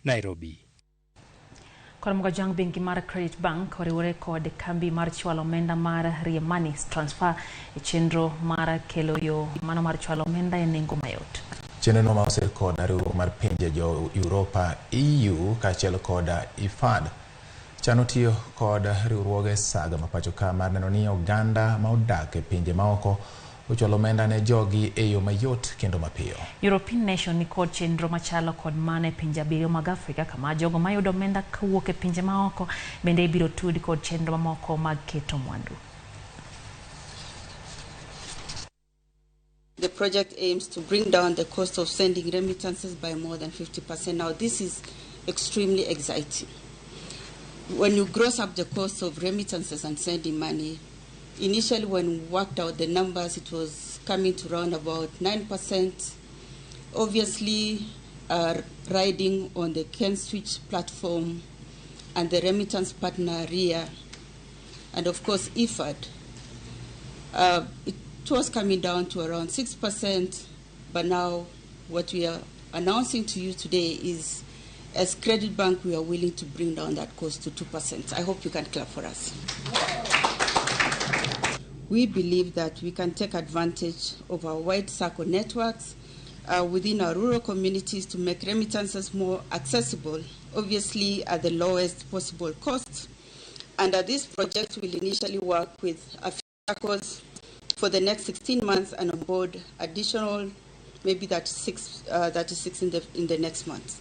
Nairobi. Kora jang bengi mar Credit Bank oriwore kod kambi mar chwalo omenda mar Money Transfer e chenro mar kelo yo mano mar chwalo omenda e nengo mayot. Chenro no mause kod riwruok mar pinje jo Europa EU kaachiel kod IFAD chano tiyo kod riwruoge saga mapacho ka mar neno ni oganda ma odak e pinje maoko ochwalo omenda ne jogi e yo mayot kendo mapiyo. European nation ni kod chenro machalo kod mane pinje abiriyo mag Afrika kama jogo mayudo omenda kawuok e pinje maoko bende ibiro tudi kod chenro mamoko mag keto mwandu. The project aims to bring down the cost of sending remittances by more than 50%. Now, this is extremely exciting. When you gross up the cost of remittances and sending money, initially when we worked out the numbers, it was coming to around about 9%. Obviously, riding on the CanSwitch platform and the remittance partner RIA, and of course IFAD, it was coming down to around 6%, but now what we are announcing to you today is, as Credit Bank, we are willing to bring down that cost to 2%. I hope you can clap for us. We believe that we can take advantage of our wide circle networks within our rural communities to make remittances more accessible, obviously at the lowest possible cost. And this project will initially work with a few circles for the next 16 months and onboard additional, maybe 36 in the next month.